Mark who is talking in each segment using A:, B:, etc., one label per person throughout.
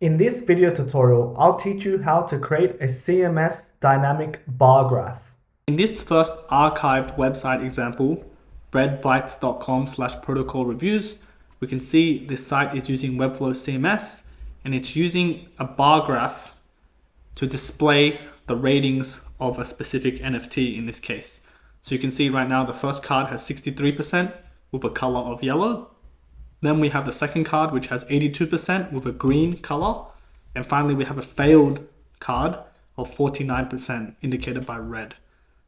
A: In this video tutorial, I'll teach you how to create a CMS dynamic bar graph.
B: In this first archived website example, breadbytes.com/protocol reviews, we can see this site is using Webflow CMS and it's using a bar graph to display the ratings of a specific NFT in this case. So you can see right now the first card has 63% with a color of yellow. Then we have the second card which has 82% with a green color. And finally we have a failed card of 49% indicated by red.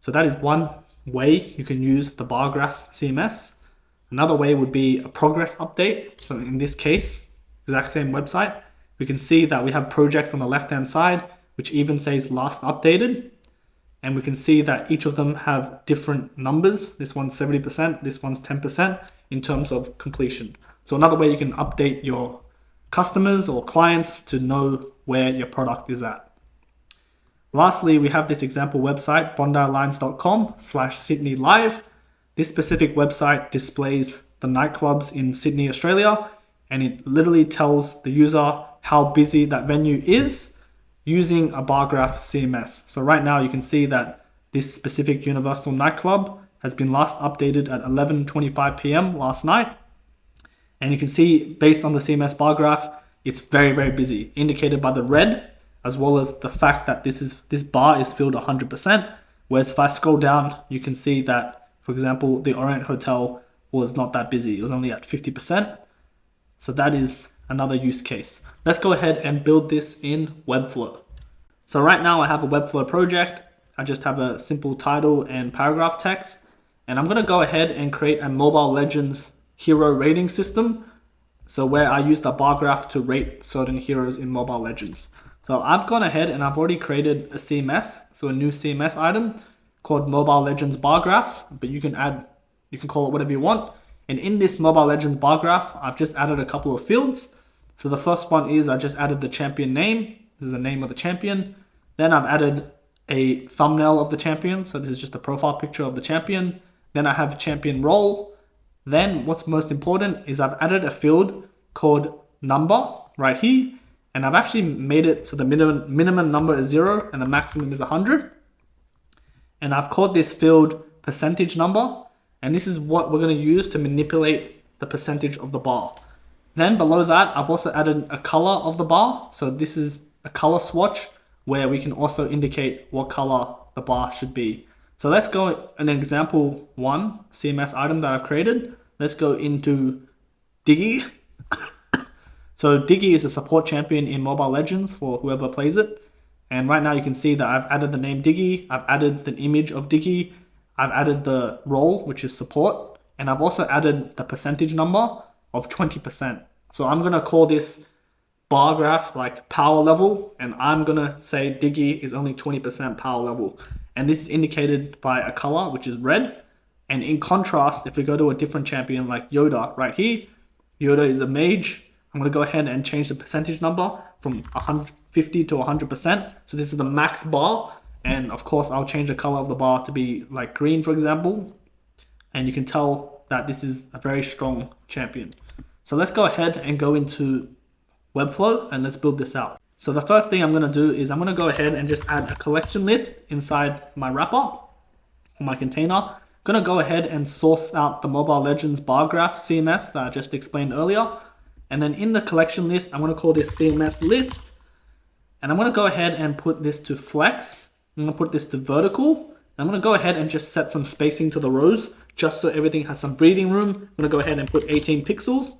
B: So that is one way you can use the bar graph CMS. Another way would be a progress update. So in this case, exact same website, we can see that we have projects on the left-hand side, which even says last updated. And we can see that each of them have different numbers. This one's 70%, this one's 10% in terms of completion. So another way you can update your customers or clients to know where your product is at. Lastly, we have this example website, bondylines.com/Sydney Live. This specific website displays the nightclubs in Sydney, Australia, and it literally tells the user how busy that venue is using a bar graph CMS. So right now you can see that this specific Universal nightclub has been last updated at 11:25 p.m. last night. And you can see based on the CMS bar graph, it's very, very busy, indicated by the red, as well as the fact that this bar is filled 100%. Whereas if I scroll down, you can see that, for example, the Orient Hotel was not that busy. It was only at 50%. So that is another use case. Let's go ahead and build this in Webflow. So right now I have a Webflow project. I just have a simple title and paragraph text. And I'm gonna go ahead and create a Mobile Legends hero rating system. So where I used a bar graph to rate certain heroes in Mobile Legends. So I've gone ahead and I've already created a CMS, so a new CMS item called Mobile Legends bar graph, but you can call it whatever you want. And in this Mobile Legends bar graph, I've just added a couple of fields. So the first one is I just added the champion name. This is the name of the champion. Then I've added a thumbnail of the champion. So this is just a profile picture of the champion. Then I have champion role. Then what's most important is I've added a field called number right here. And I've actually made it so the minimum number is 0 and the maximum is 100. And I've called this field percentage number. And this is what we're going to use to manipulate the percentage of the bar. Then below that, I've also added a color of the bar. So this is a color swatch where we can also indicate what color the bar should be. So let's go an example one CMS item that I've created. Let's go into Diggy. So Diggy is a support champion in Mobile Legends for whoever plays it. And right now you can see that I've added the name Diggy. I've added the image of Diggy. I've added the role, which is support. And I've also added the percentage number of 20%. So I'm going to call this bar graph like power level. And I'm going to say Diggy is only 20% power level. And this is indicated by a color, which is red. And in contrast, if we go to a different champion like Yoda right here, Yoda is a mage. I'm going to go ahead and change the percentage number from 150 to 100%. So this is the max bar. And of course, I'll change the color of the bar to be like green, for example. And you can tell that this is a very strong champion. So let's go ahead and go into Webflow and let's build this out. So the first thing I'm going to do is I'm going to go ahead and just add a collection list inside my wrapper or my container. I'm going to go ahead and source out the Mobile Legends bar graph CMS that I just explained earlier. And then in the collection list, I'm going to call this CMS list. And I'm going to go ahead and put this to flex. I'm going to put this to vertical. I'm going to go ahead and just set some spacing to the rows just so everything has some breathing room. I'm going to go ahead and put 18 pixels.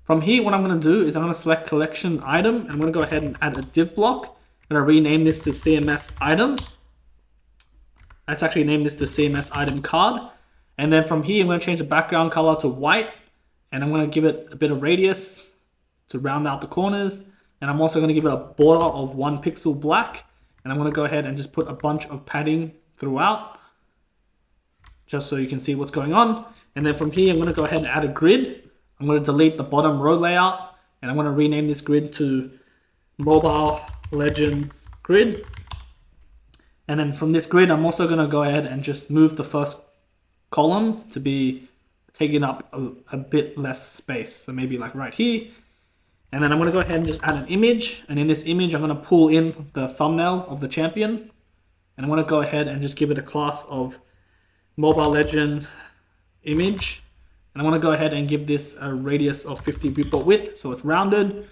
B: From here, what I'm going to do is I'm going to select collection item. And I'm going to go ahead and add a div block. I'm going to rename this to CMS item. Let's actually name this to CMS item card. And then from here, I'm going to change the background color to white. And I'm going to give it a bit of radius to round out the corners. And I'm also going to give it a border of 1 pixel black. And I'm going to go ahead and just put a bunch of padding throughout, just so you can see what's going on. And then from here, I'm going to go ahead and add a grid. I'm going to delete the bottom row layout. And I'm going to rename this grid to Mobile Legend Grid. And then from this grid, I'm also going to go ahead and just move the first column to be taking up a bit less space. So maybe like right here. And then I'm going to go ahead and just add an image. And in this image, I'm going to pull in the thumbnail of the champion. And I'm going to go ahead and just give it a class of Mobile Legends image. And I want to go ahead and give this a radius of 50 viewport width, so it's rounded.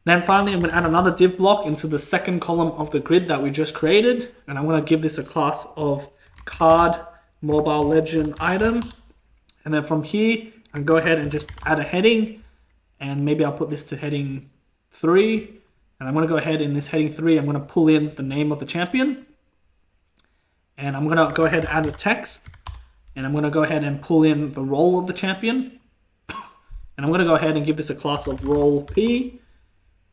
B: Then finally, I'm going to add another div block into the second column of the grid that we just created. And I'm going to give this a class of card Mobile Legend item. And then from here, I can go ahead and just add a heading. And maybe I'll put this to heading 3. And I'm going to go ahead in this heading 3, I'm going to pull in the name of the champion. And I'm going to go ahead and add a text. And I'm going to go ahead and pull in the role of the champion. And I'm going to go ahead and give this a class of role P.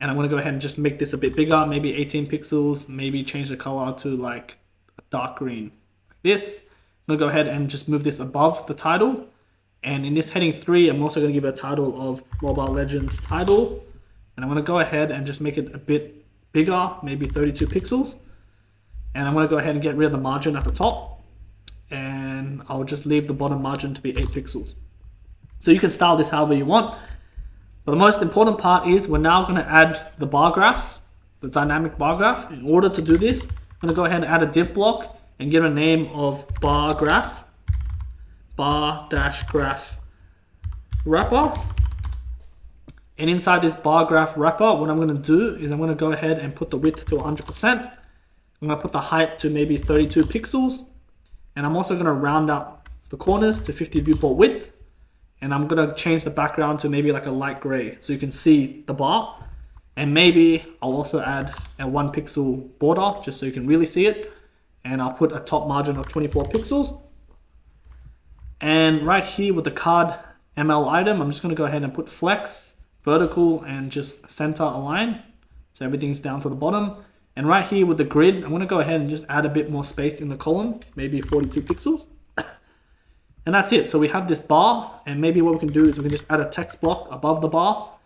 B: And I'm going to go ahead and just make this a bit bigger, maybe 18 pixels, maybe change the color to like a dark green, like this. I'm going to go ahead and just move this above the title. And in this heading 3, I'm also going to give it a title of Mobile Legends title. And I'm going to go ahead and just make it a bit bigger, maybe 32 pixels. And I'm going to go ahead and get rid of the margin at the top. And I'll just leave the bottom margin to be 8 pixels. So you can style this however you want. But the most important part is we're now going to add the bar graph, the dynamic bar graph. In order to do this, I'm going to go ahead and add a div block and give a name of bar graph, bar-graph wrapper. And inside this bar graph wrapper, what I'm going to do is I'm going to go ahead and put the width to 100%. I'm going to put the height to maybe 32 pixels. And I'm also going to round up the corners to 50 viewport width. And I'm going to change the background to maybe like a light gray so you can see the bar. And maybe I'll also add a 1 pixel border just so you can really see it. And I'll put a top margin of 24 pixels. And right here with the card ML item, I'm just going to go ahead and put flex, vertical, and just center align. So everything's down to the bottom. And right here with the grid, I'm going to go ahead and just add a bit more space in the column, maybe 42 pixels. And that's it. So we have this bar, and maybe what we can do is we can just add a text block above the bar.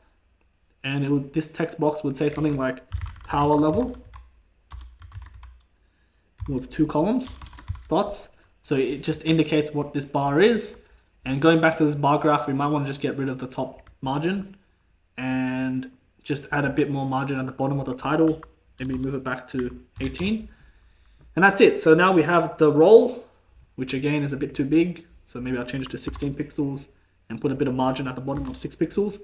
B: And this text box would say something like power level with 2 columns, dots. So it just indicates what this bar is. And going back to this bar graph, we might want to just get rid of the top margin and just add a bit more margin at the bottom of the title. Maybe move it back to 18. And that's it. So now we have the role, which again is a bit too big. So maybe I'll change it to 16 pixels and put a bit of margin at the bottom of 6 pixels.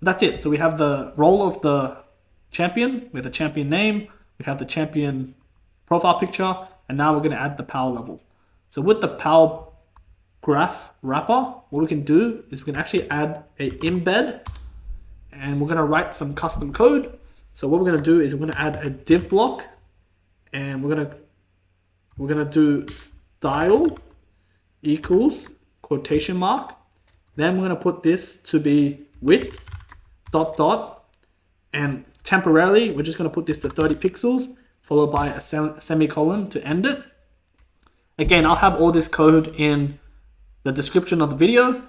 B: But that's it. So we have the role of the champion with the champion name. We have the champion profile picture. And now we're going to add the power level. So with the power graph wrapper, what we can do is we can actually add a embed. And we're going to write some custom code. So what we're going to do is we're going to add a div block. And we're going to do style equals quotation mark. Then we're going to put this to be width dot dot, and temporarily we're just going to put this to 30 pixels followed by a semicolon to end it. Again, I'll have all this code in the description of the video,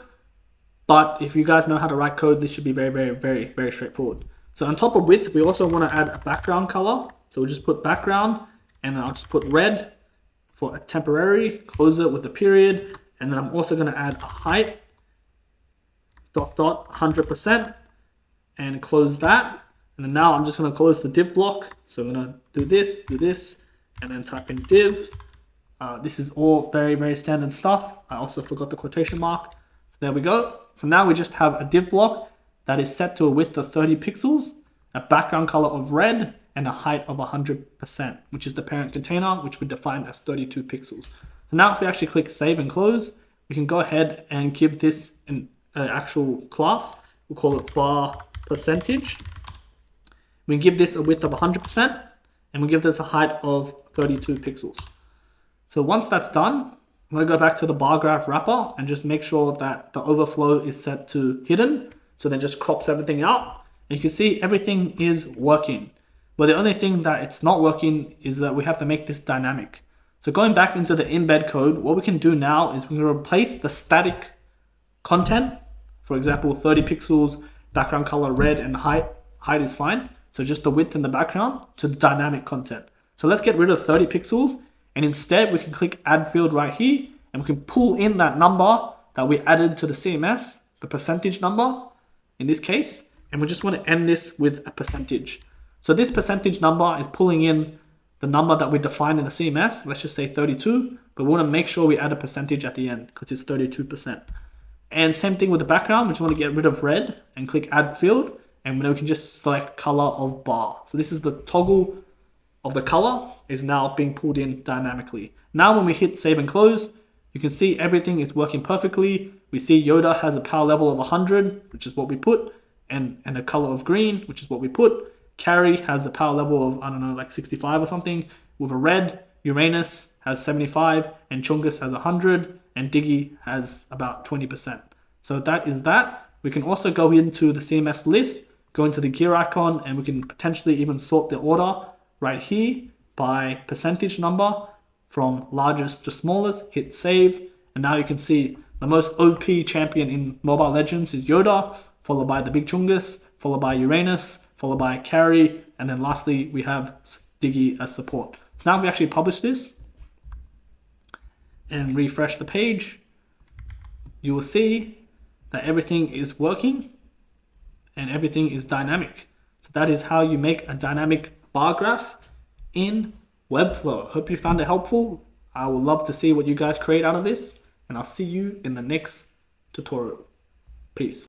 B: but if you guys know how to write code, this should be very straightforward. So on top of width, we also want to add a background color. So we'll just put background, and then I'll just put red for a temporary, close it with a period, and then I'm also going to add a height, dot dot 100%, and close that. And then now I'm just going to close the div block. So I'm going to do this, and then type in div. This is all very standard stuff. I also forgot the quotation mark. So there we go. So now we just have a div block that is set to a width of 30 pixels, a background color of red, and a height of 100%, which is the parent container, which we define as 32 pixels. So now if we actually click save and close, we can go ahead and give this an actual class. We'll call it bar percentage. We can give this a width of 100%, and we give this a height of 32 pixels. So once that's done, I'm going to go back to the bar graph wrapper and just make sure that the overflow is set to hidden. So then just crops everything out. And you can see everything is working. But the only thing that it's not working is that we have to make this dynamic. So going back into the embed code, what we can do now is we can replace the static content. For example, 30 pixels, background color red, and height is fine. So just the width and the background to the dynamic content. So let's get rid of 30 pixels. And instead we can click add field right here, and we can pull in that number that we added to the CMS, the percentage number in this case. and we just want to end this with a percentage. So this percentage number is pulling in the number that we defined in the CMS, let's just say 32, but we want to make sure we add a percentage at the end because it's 32%. And same thing with the background, we just want to get rid of red and click add field, and then we can just select color of bar. So this is the toggle of the color is now being pulled in dynamically. Now when we hit save and close, you can see everything is working perfectly. We see Yoda has a power level of 100, which is what we put, and a color of green, which is what we put. Carry has a power level of, I don't know, like 65 or something, with a red. Uranus has 75, and Chungus has 100, and Diggy has about 20%. So that is that. We can also go into the CMS list, go into the gear icon, and we can potentially even sort the order right here by percentage number from largest to smallest, hit save, and now you can see the most OP champion in Mobile Legends is Yoda, followed by the Big Chungus, followed by Uranus, followed by Carry, and then lastly we have Diggy as support. So now if we actually publish this and refresh the page, you will see that everything is working and everything is dynamic. So that is how you make a dynamic bar graph in Webflow. Hope you found it helpful. I would love to see what you guys create out of this, and I'll see you in the next tutorial. Peace.